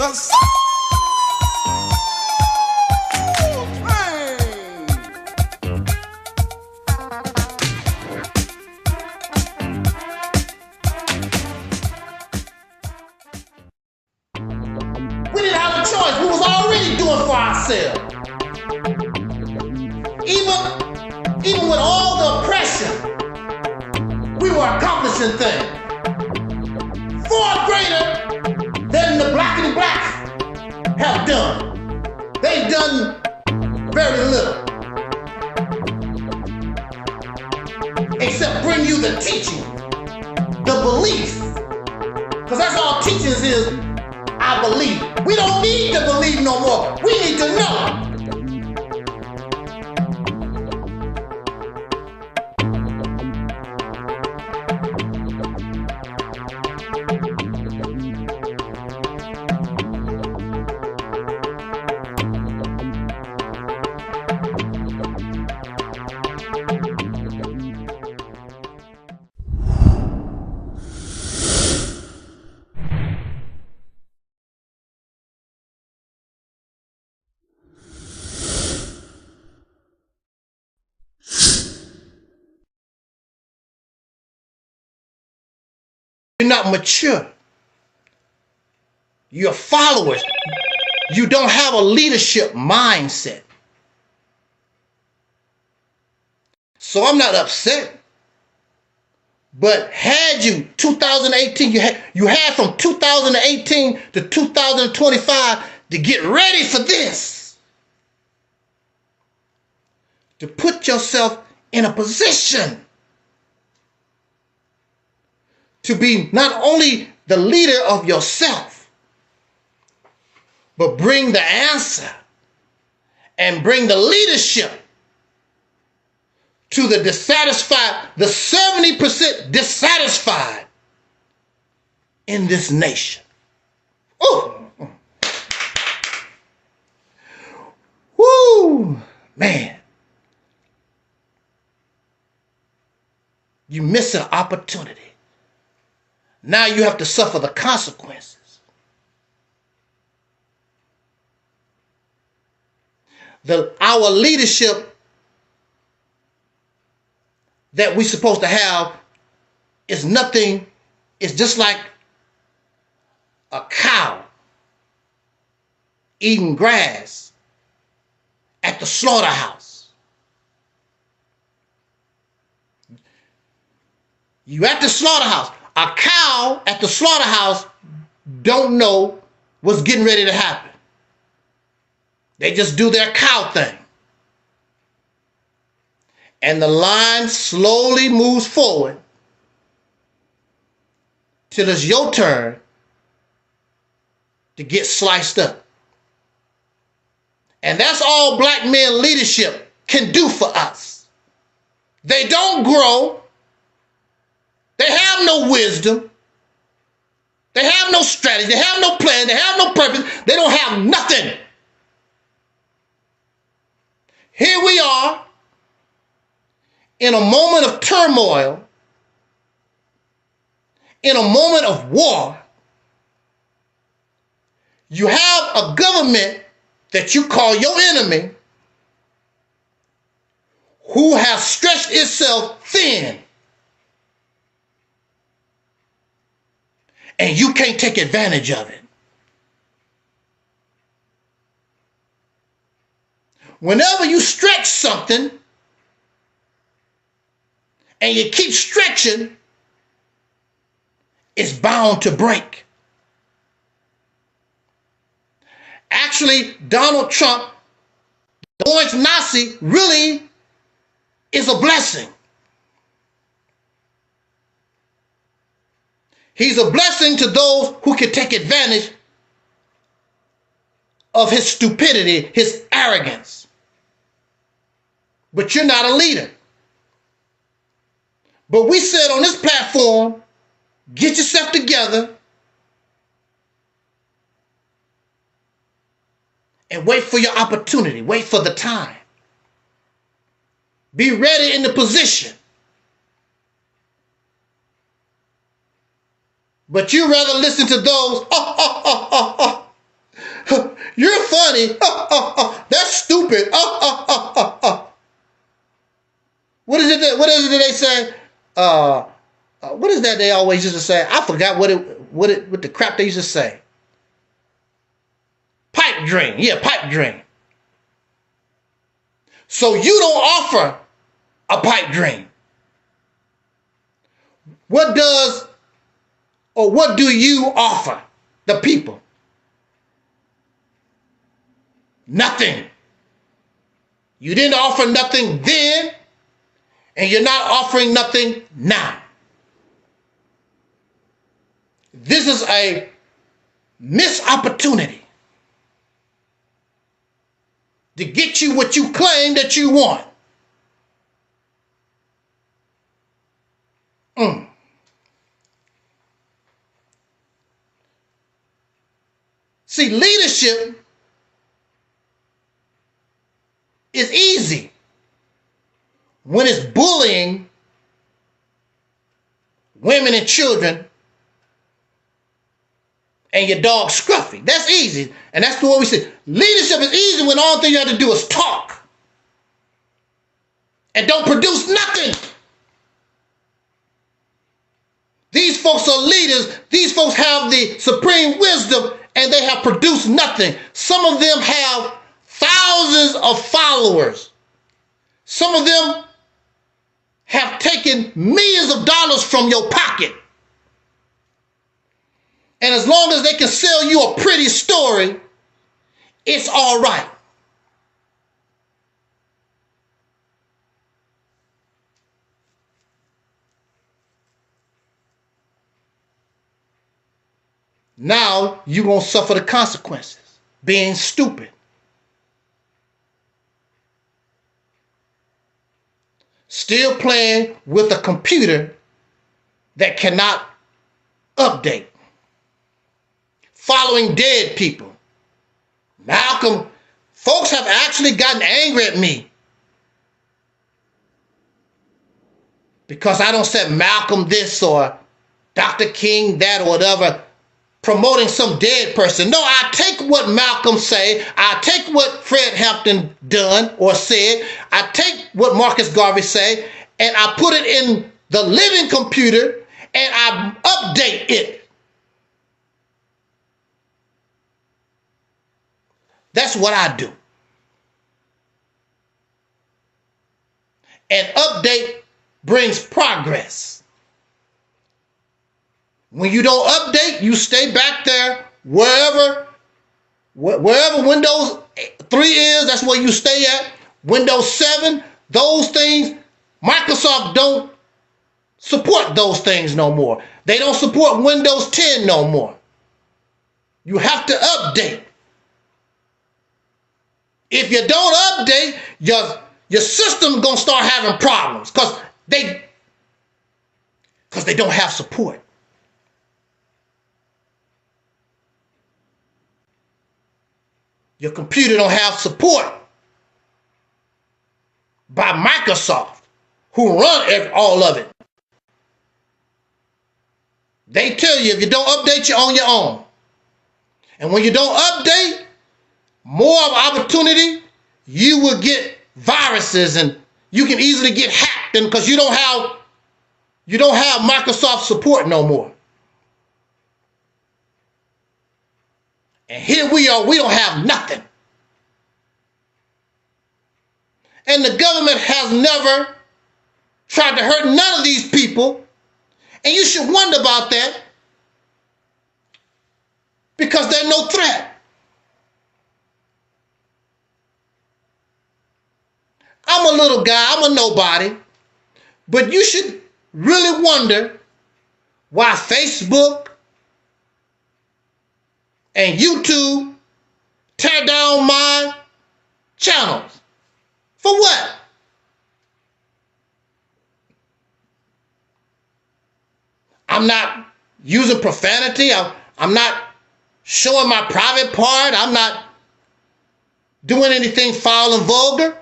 Jesus. We didn't have a choice. We was already doing for ourselves. Even with all the oppression, we were accomplishing things far greater than the black and blacks have done. They've done very little, except bring you the teaching, the belief, because that's all teachings is. I believe. We don't need to believe no more. We need to know. You're not mature. You're followers. You don't have a leadership mindset. So I'm not upset. But had you 2018, you had from 2018 to 2025 to get ready for this. To put yourself in a position to be not only the leader of yourself, but bring the answer and bring the leadership to the dissatisfied, the 70% dissatisfied in this nation. Oh, woo, man. You miss an opportunity. Now you have to suffer the consequences. Our leadership that we're supposed to have is nothing. It's just like a cow eating grass at the slaughterhouse. You at the slaughterhouse. A cow at the slaughterhouse don't know what's getting ready to happen. They just do their cow thing. And the line slowly moves forward till it's your turn to get sliced up. And that's all black men leadership can do for us. They don't grow. They have no wisdom. They have no strategy. They have no plan. They have no purpose. They don't have nothing. Here we are in a moment of turmoil, in a moment of war. You have a government that you call your enemy who has stretched itself thin. And you can't take advantage of it. Whenever you stretch something and you keep stretching, it's bound to break. Actually, Donald Trump, the orange Nazi, really is a blessing. He's a blessing to those who can take advantage of his stupidity, his arrogance. But you're not a leader. But we said on this platform, get yourself together and wait for your opportunity. Wait for the time. Be ready in the position. But you rather listen to those, You're funny. That's stupid. What is it that they say? What is that they always used to say? I forgot what the crap they used to say. Pipe dream. Yeah, pipe dream. So you don't offer a pipe dream. What do you offer the people? Nothing. You didn't offer nothing then, and you're not offering nothing now. This is a missed opportunity to get you what you claim that you want. See, leadership is easy when it's bullying women and children and your dog Scruffy. That's easy. And that's what we say. Leadership is easy when all thing you have to do is talk and don't produce nothing. These folks are leaders. These folks have the supreme wisdom and they have produced nothing. Some of them have thousands of followers. Some of them have taken millions of dollars from your pocket. And as long as they can sell you a pretty story, it's all right. Now you're going to suffer the consequences, being stupid. Still playing with a computer that cannot update. Following dead people. Malcolm, folks have actually gotten angry at me because I don't say Malcolm this or Dr. King that or whatever, promoting some dead person. No, I take what Malcolm say. I take what Fred Hampton done or said. I take what Marcus Garvey say, and I put it in the living computer, and I update it. That's what I do. An update brings progress. When you don't update, you stay back there wherever Windows 3 is, that's where you stay at. Windows 7, those things, Microsoft don't support those things no more. They don't support Windows 10 no more. You have to update. If you don't update, your system's gonna start having problems because they don't have support. Your computer don't have support by Microsoft, who run all of it. They tell you if you don't update, you're on your own. And when you don't update, more of opportunity, you will get viruses and you can easily get hacked because you don't have Microsoft support no more. And here we are, we don't have nothing. And the government has never tried to hurt none of these people. And you should wonder about that because they're no threat. I'm a little guy, I'm a nobody, but you should really wonder why Facebook and YouTube tear down my channels. For what? I'm not using profanity. I'm not showing my private part. I'm not doing anything foul and vulgar.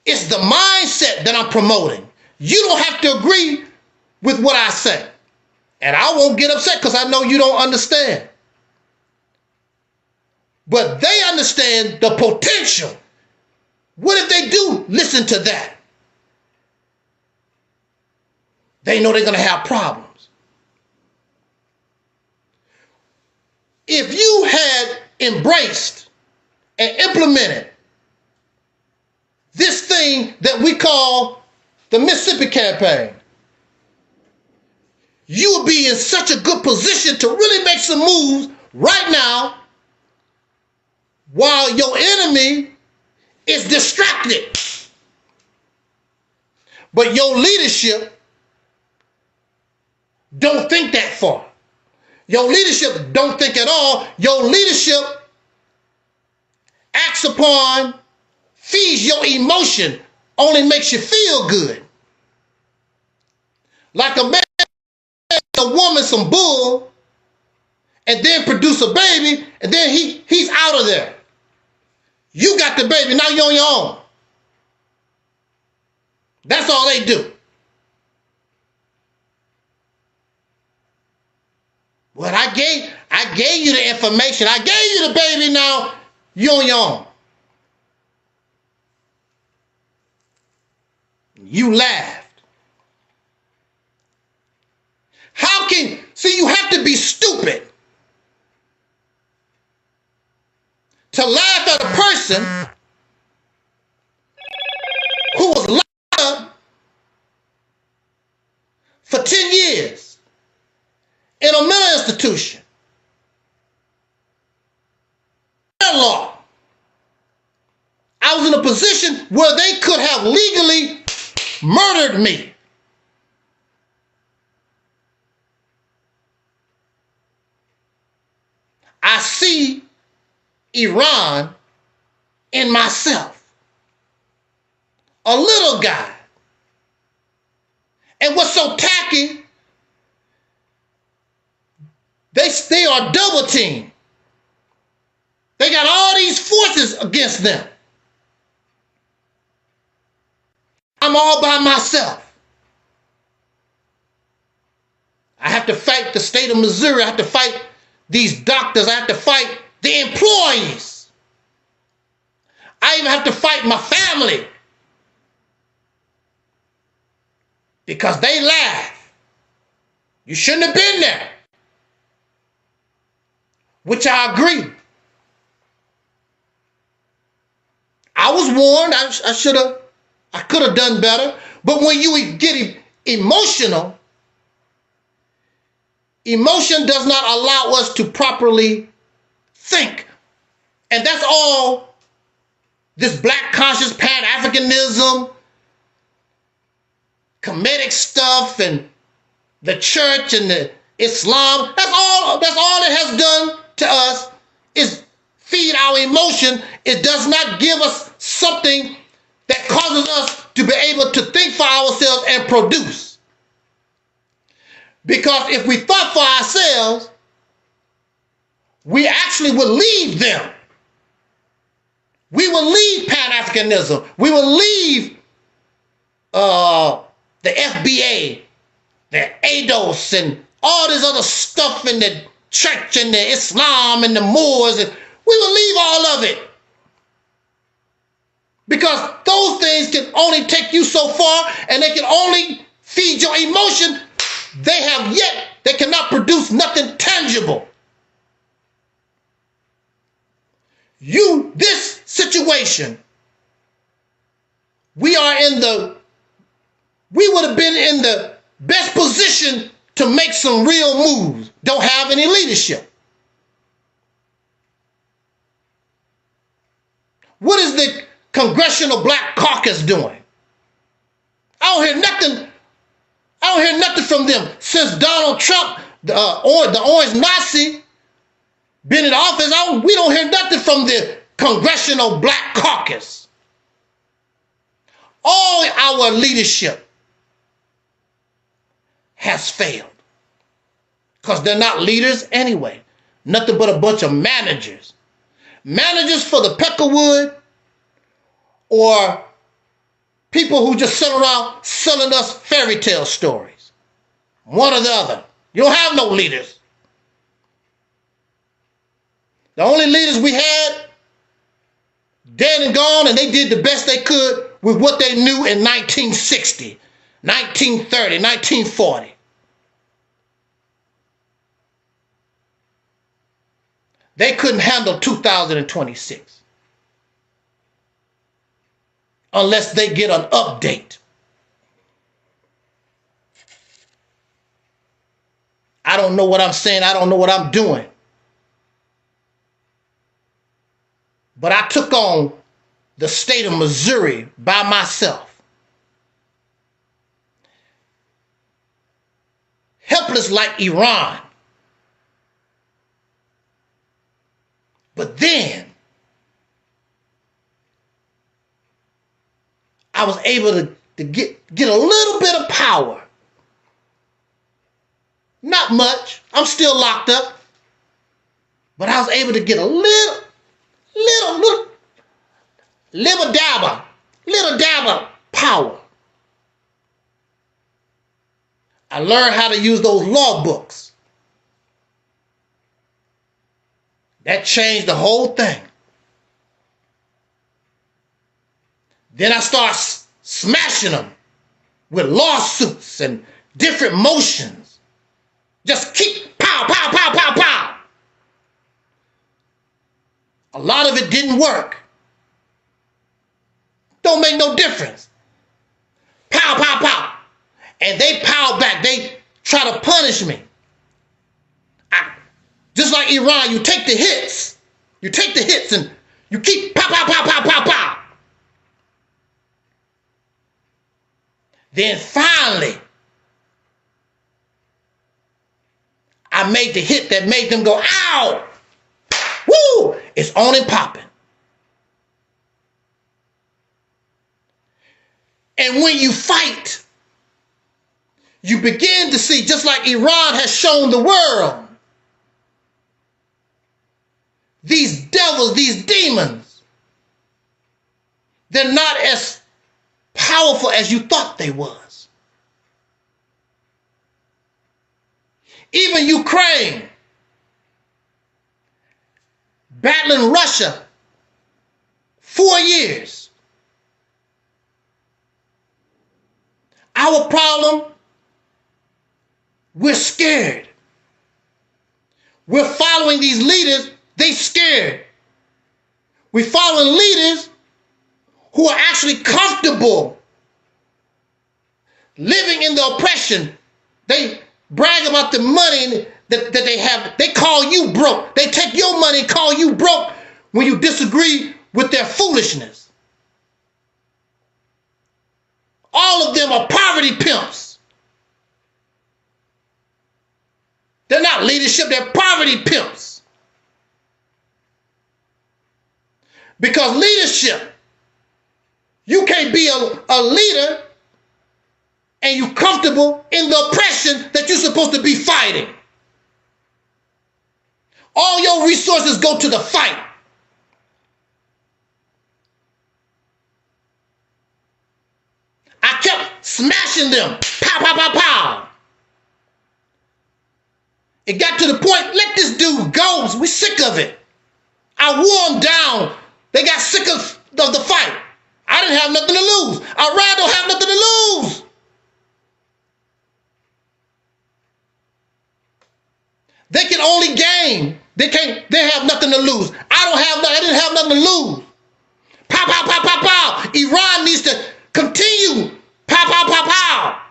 It's the mindset that I'm promoting. You don't have to agree with what I say. And I won't get upset because I know you don't understand. but they understand the potential. What if they do listen to that? They know they're going to have problems. If you had embraced and implemented this thing that we call the Mississippi campaign, you would be in such a good position to really make some moves right now while your enemy is distracted. But your leadership don't think that far. Your leadership don't think at all. Your leadership acts upon, feeds your emotion, only makes you feel good. Like a man, a woman, some bull, and then produce a baby, and then he's out of there. You got the baby, now you're on your own. That's all they do. Well, I gave you the information. I gave you the baby, now you're on your own. You laughed. How can, see, you have to be stupid to laugh at a person who was locked up for 10 years in a mental institution. Law. I was in a position where they could have legally murdered me. I see Iran in myself. A little guy. And what's so tacky, they are double teamed. They got all these forces against them. I'm all by myself. I have to fight the state of Missouri. I have to fight these doctors. I have to fight the employees. I even have to fight my family because they laugh. You shouldn't have been there. Which I agree. I was warned. I could have done better. But when you get emotional, emotion does not allow us to properly think. And that's all this black conscious Pan-Africanism, Kemetic stuff, and the church and the Islam, that's all it has done to us is feed our emotion. It does not give us something that causes us to be able to think for ourselves and produce. Because if we thought for ourselves, we actually would leave them. We will leave Pan-Africanism. We will leave the FBA, the ADOS, and all this other stuff in the church and the Islam and the Moors. And we will leave all of it. Because those things can only take you so far, and they can only feed your emotion. They cannot produce nothing tangible. This situation, we would have been in the best position to make some real moves. Don't have any leadership. What is the Congressional Black Caucus doing? I don't hear nothing from them since Donald Trump, the orange Nazi, been in office. We don't hear nothing from the Congressional Black Caucus. All our leadership has failed because they're not leaders anyway. Nothing but a bunch of managers. Managers for the Peckerwood, or people who just sit around selling us fairy tale stories. One or the other. You don't have no leaders. The only leaders we had, dead and gone, and they did the best they could with what they knew in 1960, 1930, 1940. They couldn't handle 2026 unless they get an update. I don't know what I'm saying. I don't know what I'm doing. But I took on the state of Missouri by myself. Helpless like Iran. But then I was able to get a little bit of power. Not much. I'm still locked up. But I was able to get a little dab of power. I learned how to use those law books. That changed the whole thing. Then I start smashing them with lawsuits and different motions. Just keep pow, pow, pow, pow, pow. A lot of it didn't work. Don't make no difference. Pow, pow, pow. And they pow back. They try to punish me. Just like Iran, you take the hits. You take the hits and you keep pow, pow, pow, pow, pow, pow. Then finally, I made the hit that made them go, ow! Woo! It's on and popping. And when you fight, you begin to see, just like Iran has shown the world, these devils, these demons, they're not as powerful as you thought they was. Even Ukraine, battling Russia 4 years. Our problem, we're scared. We're following these leaders, they scared. We're following leaders who are actually comfortable living in the oppression. They brag about the money that they have. They call you broke. They take your money and call you broke when you disagree with their foolishness. All of them are poverty pimps. They're not leadership, they're poverty pimps. Because leadership, you can't be a leader and you're comfortable in the oppression that you're supposed to be fighting. All your resources go to the fight. I kept smashing them. Pow, pow, pow, pow. It got to the point, let this dude go. We're sick of it. I wore them down. They got sick of the fight. I didn't have nothing to lose. Iran don't have nothing to lose. They can only gain. They have nothing to lose. I didn't have nothing to lose. Pow, pow, pow, pow, pow. Iran needs to continue. Pow, pow, pow, pow.